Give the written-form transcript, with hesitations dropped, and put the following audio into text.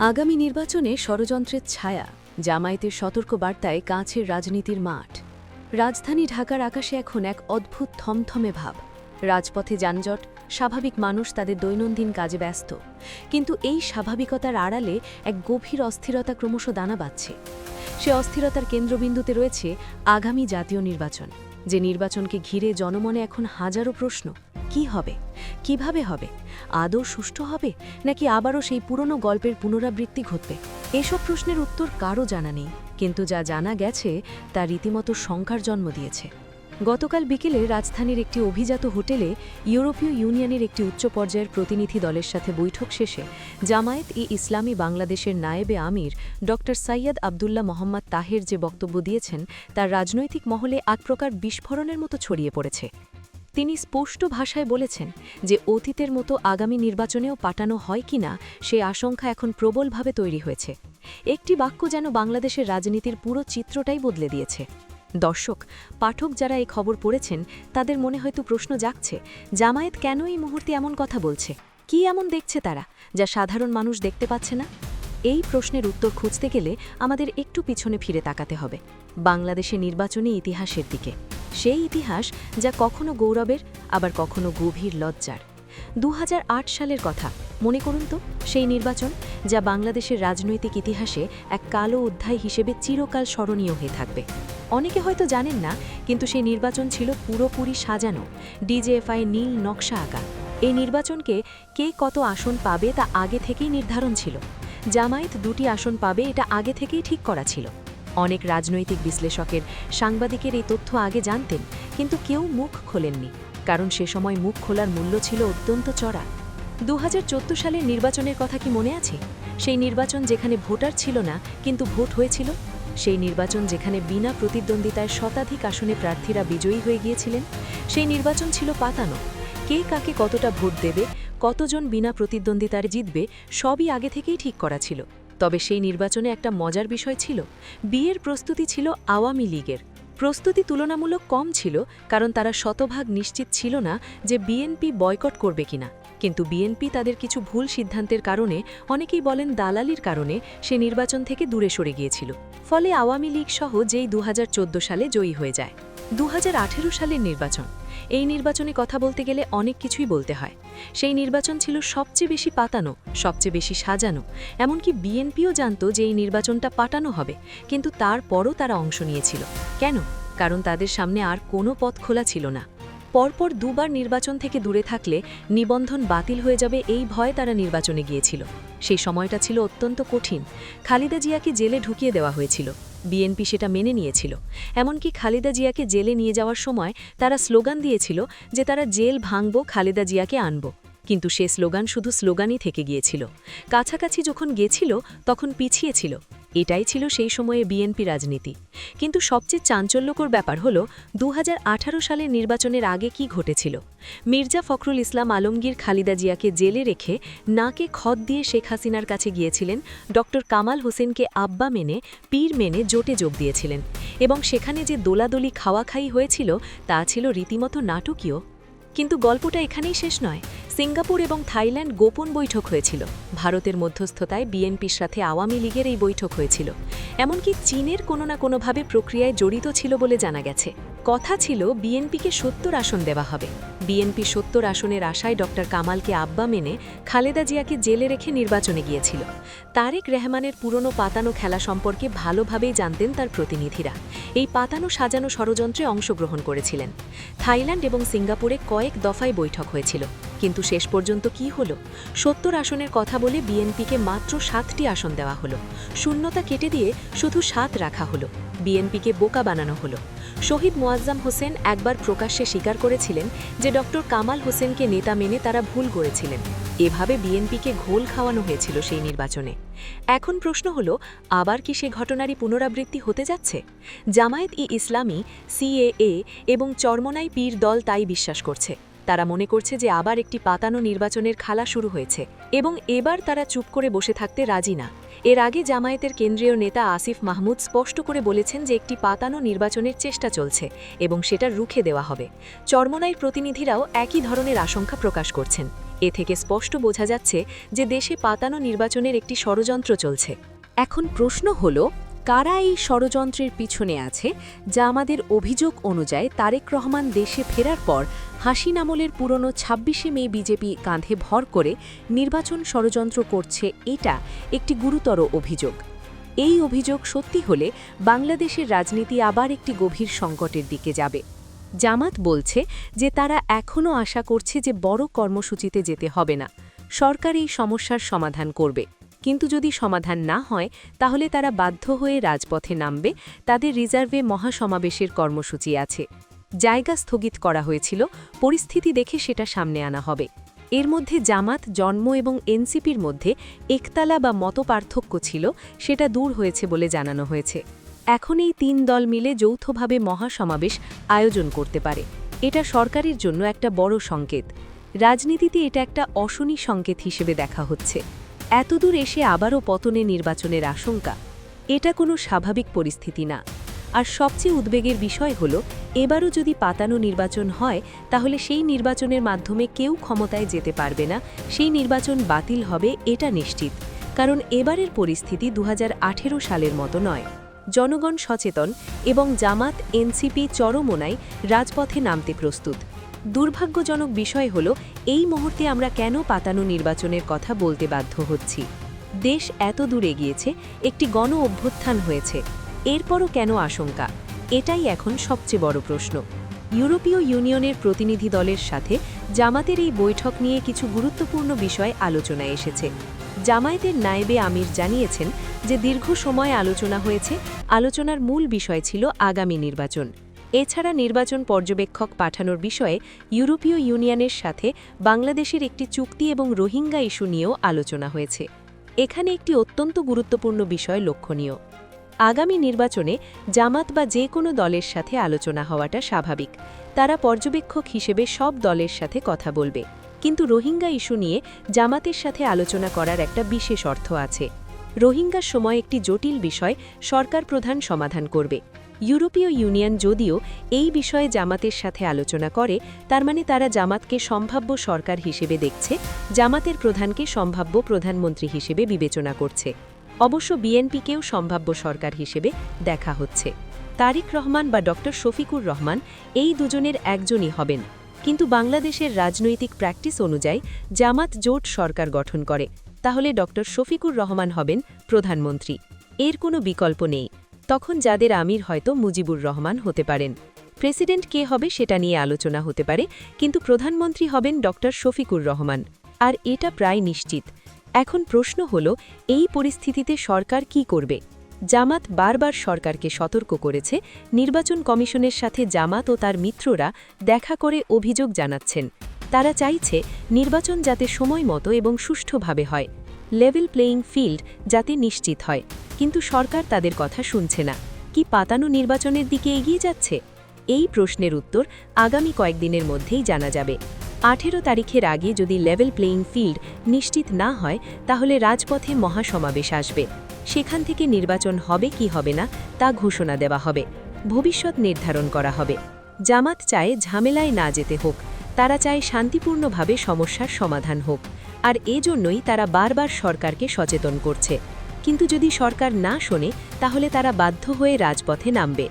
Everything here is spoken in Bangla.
আগামী নির্বাচনে ষড়যন্ত্রের ছায়া, জামায়াতের সতর্ক বার্তায় কাছের রাজনীতির মাঠ। রাজধানী ঢাকার আকাশে এখন এক অদ্ভুত থমথমে ভাব। রাজপথে যানজট, স্বাভাবিক মানুষ তাদের দৈনন্দিন কাজে ব্যস্ত, কিন্তু এই স্বাভাবিকতার আড়ালে এক গভীর অস্থিরতা ক্রমশ দানা বাঁধছে। সে অস্থিরতার কেন্দ্রবিন্দুতে রয়েছে আগামী জাতীয় নির্বাচন, যে নির্বাচনকে ঘিরে জনমনে এখন হাজারো প্রশ্ন। কি হবে, কিভাবে হবে, আদৌ সুষ্ঠু হবে, নাকি আবারও সেই পুরনো গল্পের পুনরাবৃত্তি ঘটবে? এসব প্রশ্নের উত্তর কারও জানা নেই, কিন্তু যা জানা গেছে তা রীতিমতো শঙ্কার জন্ম দিয়েছে। গতকাল বিকেলে রাজধানীর একটি অভিজাত হোটেলে ইউরোপীয় ইউনিয়নের একটি উচ্চ পর্যায়ের প্রতিনিধি দলের সাথে বৈঠক শেষে জামায়াত-ই-ইসলামী বাংলাদেশের নায়েবে আমির ড সৈয়দ আবদুল্লাহ মোহাম্মদ তাহের যে বক্তব্য দিয়েছেন, তার রাজনৈতিক মহলে এক প্রকার বিস্ফোরণের মতো ছড়িয়ে পড়েছে। তিনি স্পষ্ট ভাষায় বলেছেন যে অতীতের মতো আগামী নির্বাচনেও পাঠানো হয় কিনা সে আশঙ্কা এখন প্রবলভাবে তৈরি হয়েছে। একটি বাক্য যেন বাংলাদেশের রাজনীতির পুরো চিত্রটাই বদলে দিয়েছে। দর্শক, পাঠক যারা এই খবর পড়েছেন তাদের মনে হয়তো প্রশ্ন জাগছে, জামায়াত কেন এই মুহূর্তে এমন কথা বলছে? কি এমন দেখছে তারা, যা সাধারণ মানুষ দেখতে পাচ্ছে না? এই প্রশ্নের উত্তর খুঁজতে গেলে আমাদের একটু পিছনে ফিরে তাকাতে হবে, বাংলাদেশের নির্বাচনী ইতিহাসের দিকে। সেই ইতিহাস যা কখনো গৌরবের, আবার কখনো গভীর লজ্জার। ২০০৮ সালের কথা মনে করুন তো, সেই নির্বাচন যা বাংলাদেশের রাজনৈতিক ইতিহাসে এক কালো অধ্যায় হিসেবে চিরকাল স্মরণীয় হয়ে থাকবে। অনেকে হয়তো জানেন না, কিন্তু সেই নির্বাচন ছিল পুরোপুরি সাজানো, ডিজেএফআই নীল নকশা আঁকা। এই নির্বাচনকে কে কত আসন পাবে তা আগে থেকেই নির্ধারণ ছিল। জামায়াত ২টি আসন পাবে, এটা আগে থেকেই ঠিক করা ছিল। অনেক রাজনৈতিক বিশ্লেষকের, সাংবাদিকের এই তথ্য আগে জানতেন, কিন্তু কেউ মুখ খোলেননি, কারণ সে সময় মুখ খোলার মূল্য ছিল অত্যন্ত চড়া। ২০১৪ সালের নির্বাচনের কথা কি মনে আছে? সেই নির্বাচন যেখানে ভোটার ছিল না, কিন্তু ভোট হয়েছিল। সেই নির্বাচন যেখানে বিনা প্রতিদ্বন্দ্বিতায় শতাধিক আসনে প্রার্থীরা বিজয়ী হয়ে গিয়েছিলেন। সেই নির্বাচন ছিল পাতানো। কে কাকে কতটা ভোট দেবে, কতজন বিনা প্রতিদ্বন্দ্বিতায় জিতবে, সবই আগে থেকেই ঠিক করা ছিল। তবে সেই নির্বাচনে একটা মজার বিষয় ছিল, বিয়ের প্রস্তুতি ছিল আওয়ামী লীগের। প্রস্তুতি তুলনামূলক কম ছিল, কারণ তারা শতভাগ নিশ্চিত ছিল না যে বিএনপি বয়কট করবে কিনা। কিন্তু বিএনপি তাদের কিছু ভুল সিদ্ধান্তের কারণে, অনেকেই বলেন দালালির কারণে, সে নির্বাচন থেকে দূরে সরে গিয়েছিল। ফলে আওয়ামী লীগ সহ যেই ২০১৪ সালে জয়ী হয়ে যায়। ২০১৮ সালের নির্বাচন, এই নির্বাচনে কথা বলতে গেলে অনেক কিছুই বলতে হয়। সেই নির্বাচন ছিল সবচেয়ে বেশি পাতানো, সবচেয়ে বেশি সাজানো। এমনকি বিএনপিও জানত যে এই নির্বাচনটা পাঠানো হবে, কিন্তু তারপরও তারা অংশ নিয়েছিল। কেন? কারণ তাদের সামনে আর কোনো পথ খোলা ছিল না। পরপর দুবার নির্বাচন থেকে দূরে থাকলে নিবন্ধন বাতিল হয়ে যাবে, এই ভয়ে তারা নির্বাচনে গিয়েছিল। সেই সময়টা ছিল অত্যন্ত কঠিন। খালেদা জিয়াকে জেলে ঢুকিয়ে দেওয়া হয়েছিল। বিএনপি সেটা মেনে নিয়েছিল। এমনকি খালেদা জিয়াকে জেলে নিয়ে যাওয়ার সময় তারা স্লোগান দিয়েছিল যে তারা জেল ভাঙব, খালেদা জিয়াকে আনব। কিন্তু সে স্লোগান শুধু স্লোগানই থেকে গিয়েছিল। কাছাকাছি যখন গেছিল তখন পিছিয়ে ছিল। এটাই ছিল সেই সময়ে বিএনপি রাজনীতি। কিন্তু সবচেয়ে চাঞ্চল্যকর ব্যাপার হল ২০১৮ সালের নির্বাচনের আগে কি ঘটেছিল। মির্জা ফখরুল ইসলাম আলমগীর খালেদা জিয়াকে জেলে রেখে নাকে খত দিয়ে শেখ হাসিনার কাছে গিয়েছিলেন, ড কামাল হোসেনকে আব্বা মেনে, পীর মেনে জোটে যোগ দিয়েছিলেন, এবং সেখানে যে দোলাদলি খাওয়াখাই হয়েছিল তা ছিল রীতিমতো নাটকীয়। কিন্তু গল্পটা এখানেই শেষ নয়। সিঙ্গাপুর এবং থাইল্যান্ড গোপন বৈঠক হয়েছিল। ভারতের মধ্যস্থতায় বিএনপির সাথে আওয়ামী লীগের এই বৈঠক হয়েছিল। এমনকি চীনের কোনো না কোনোভাবে প্রক্রিয়ায় জড়িত ছিল বলে জানা গেছে। কথা ছিল বিএনপিকে ৭০ আসন দেওয়া হবে। বিএনপি ৭০ আসনের আশায় ড কামালকে আব্বা মেনে খালেদা জিয়াকে জেলে রেখে নির্বাচনে গিয়েছিল। তারেক রহমানের পুরনো পাতানো খেলা সম্পর্কে ভালোভাবেই জানতেন তার প্রতিনিধিরা। এই পাতানো সাজানো ষড়যন্ত্রে অংশগ্রহণ করেছিলেন। থাইল্যান্ড এবং সিঙ্গাপুরে কয়েক দফায় বৈঠক হয়েছিল, কিন্তু শেষ পর্যন্ত কি হলো? ৭০ আসনের কথা বলে বিএনপিকে মাত্র ৭টি আসন দেওয়া হলো। শূন্যতা কেটে দিয়ে শুধু ৭ রাখা হলো। বিএনপিকে বোকা বানানো হলো। শহীদ মোয়াজ্জাম হোসেন একবার প্রকাশ্যে স্বীকার করেছিলেন যে ড কামাল হোসেনকে নেতা মেনে তারা ভুল করেছিলেন। এভাবে বিএনপিকে ঘোল খাওয়ানো হয়েছিল সেই নির্বাচনে। এখন প্রশ্ন হল, আবার কি সে ঘটনারই পুনরাবৃত্তি হতে যাচ্ছে? জামায়াত-ই-ইসলামী, সিএএ এবং চরমনাই পীর দল তাই বিশ্বাস করছে। তারা মনে করছে যে আবার একটি পাতানো নির্বাচনের খেলা শুরু হয়েছে, এবং এবার তারা চুপ করে বসে থাকতে রাজি না। এর আগে জামায়াতের কেন্দ্রীয় নেতা আসিফ মাহমুদ স্পষ্ট করে বলেছেন যে একটি পাতানো নির্বাচনের চেষ্টা চলছে এবং সেটা রুখে দেওয়া হবে। চরমনাইর প্রতিনিধিরাও একই ধরনের আশঙ্কা প্রকাশ করছেন। এ থেকে স্পষ্ট বোঝা যাচ্ছে যে দেশে পাতানো নির্বাচনের একটি ষড়যন্ত্র চলছে। এখন প্রশ্ন হল, কারা এই ষড়যন্ত্রের পিছনে আছে? যা আমাদের অভিযোগ অনুযায়ী তারেক রহমান দেশে ফেরার পর হাসিনা আমলের পুরনো ২৬শে মে বিজেপি কাঁধে ভর করে নির্বাচন ষড়যন্ত্র করছে, এটা একটি গুরুতর অভিযোগ। এই অভিযোগ সত্যি হলে বাংলাদেশের রাজনীতি আবার একটি গভীর সংকটের দিকে যাবে। জামাত বলছে যে তারা এখনও আশা করছে যে বড় কর্মসূচিতে যেতে হবে না, সরকার এই সমস্যার সমাধান করবে। কিন্তু যদি সমাধান না হয় তাহলে তারা বাধ্য হয়ে রাজপথে নামবে। তাদের রিজার্ভে মহাসমাবেশের কর্মসূচি আছে। জায়গা স্থগিত করা হয়েছিল, পরিস্থিতি দেখে সেটা সামনে আনা হবে। এর মধ্যে জামাত, জন্ম এবং এনসিপির মধ্যে একতলা বা মতপার্থক্য ছিল, সেটা দূর হয়েছে বলে জানানো হয়েছে। এখন এই তিন দল মিলে যৌথভাবে মহাসমাবেশ আয়োজন করতে পারে। এটা সরকারের জন্য একটা বড় সংকেত। রাজনীতিতে এটা একটা অশনি সংকেত হিসেবে দেখা হচ্ছে। এতদূর এসে আবারও পতনে নির্বাচনের আশঙ্কা, এটা কোনো স্বাভাবিক পরিস্থিতি না। আর সবচেয়ে উদ্বেগের বিষয় হল, এবারও যদি পাতানো নির্বাচন হয় তাহলে সেই নির্বাচনের মাধ্যমে কেউ ক্ষমতায় যেতে পারবে না, সেই নির্বাচন বাতিল হবে, এটা নিশ্চিত। কারণ এবারের পরিস্থিতি ২০১৮ সালের মতো নয়। জনগণ সচেতন এবং জামাত, এনসিপি চরমোনায় রাজপথে নামতে প্রস্তুত। দুর্ভাগ্যজনক বিষয় হল, এই মুহূর্তে আমরা কেন পাতানো নির্বাচনের কথা বলতে বাধ্য হচ্ছি। দেশ এত দূর এগিয়েছে, একটি গণ অভ্যুত্থান হয়েছে, এরপরও কেন আশঙ্কা? এটাই এখন সবচেয়ে বড় প্রশ্ন। ইউরোপীয় ইউনিয়নের প্রতিনিধি দলের সাথে জামাতের এই বৈঠক নিয়ে কিছু গুরুত্বপূর্ণ বিষয় আলোচনায় এসেছে। জামায়াতের নায়েবে আমির জানিয়েছেন যে দীর্ঘ সময় আলোচনা হয়েছে, আলোচনার মূল বিষয় ছিল আগামী নির্বাচন। এছাড়া নির্বাচন পর্যবেক্ষক পাঠানোর বিষয়ে ইউরোপীয় ইউনিয়নের সাথে বাংলাদেশের একটি চুক্তি এবং রোহিঙ্গা ইস্যু নিয়েও আলোচনা হয়েছে। এখানে একটি অত্যন্ত গুরুত্বপূর্ণ বিষয় লক্ষণীয়। আগামী নির্বাচনে জামাত বা যে কোনো দলের সাথে আলোচনা হওয়াটা স্বাভাবিক। তারা পর্যবেক্ষক হিসেবে সব দলের সাথে কথা বলবে। কিন্তু রোহিঙ্গা ইস্যু নিয়ে জামাতের সাথে আলোচনা করার একটা বিশেষ অর্থ আছে। রোহিঙ্গার সময় একটি জটিল বিষয় সরকার প্রধান সমাধান করবে। ইউরোপীয় ইউনিয়ন যদিও এই বিষয়ে জামাতের সাথে আলোচনা করে, তার মানে তারা জামাতকে সম্ভাব্য সরকার হিসেবে দেখছে, জামাতের প্রধানকে সম্ভাব্য প্রধানমন্ত্রী হিসেবে বিবেচনা করছে। অবশ্য বিএনপিকেও সম্ভাব্য সরকার হিসেবে দেখা হচ্ছে। তারেক রহমান বা ডক্টর শফিকুর রহমান এই দুজনের একজনই হবেন। কিন্তু বাংলাদেশের রাজনৈতিক প্র্যাকটিস অনুযায়ী জামাত জোট সরকার গঠন করে, তাহলে ডক্টর শফিকুর রহমান হবেন প্রধানমন্ত্রী। এর কোনো বিকল্প নেই। তখন যাদের আমির হয়তো মুজিবুর রহমান হতে পারেন। প্রেসিডেন্ট কে হবে সেটা নিয়ে আলোচনা হতে পারে, কিন্তু প্রধানমন্ত্রী হবেন ডক্টর শফিকুর রহমান, আর এটা প্রায় নিশ্চিত। এখন প্রশ্ন হল, এই পরিস্থিতিতে সরকার কি করবে? জামাত বারবার সরকারকে সতর্ক করেছে। নির্বাচন কমিশনের সাথে জামাত ও তার মিত্ররা দেখা করে অভিযোগ জানাচ্ছেন। তারা চাইছে নির্বাচন যাতে সময় মতো এবং সুষ্ঠুভাবে হয়, লেভেল প্লেয়িং ফিল্ড যাতে নিশ্চিত হয়। কিন্তু সরকার তাদের কথা শুনছে না। কি পাতানো নির্বাচনের দিকে এগিয়ে যাচ্ছে? এই প্রশ্নের উত্তর আগামী কয়েকদিনের মধ্যেই জানা যাবে। 18 তারিখের আগে যদি লেভেল প্লেয়িং ফিল্ড নিশ্চিত না হয় তাহলে রাজপথে মহাসমাবেশ আসবে। সেখান থেকে নির্বাচন হবে কি হবে না তা ঘোষণা দেওয়া হবে, ভবিষ্যৎ নির্ধারণ করা হবে। জামাত চায় ঝামেলায় না যেতে হোক, তারা চায় শান্তিপূর্ণভাবে সমস্যার সমাধান হোক, আর এজন্যই তারা বারবার সরকারকে সচেতন করছে। কিন্তু যদি সরকার না শোনে তাহলে তারা বাধ্য হয়ে রাজপথে নামবে।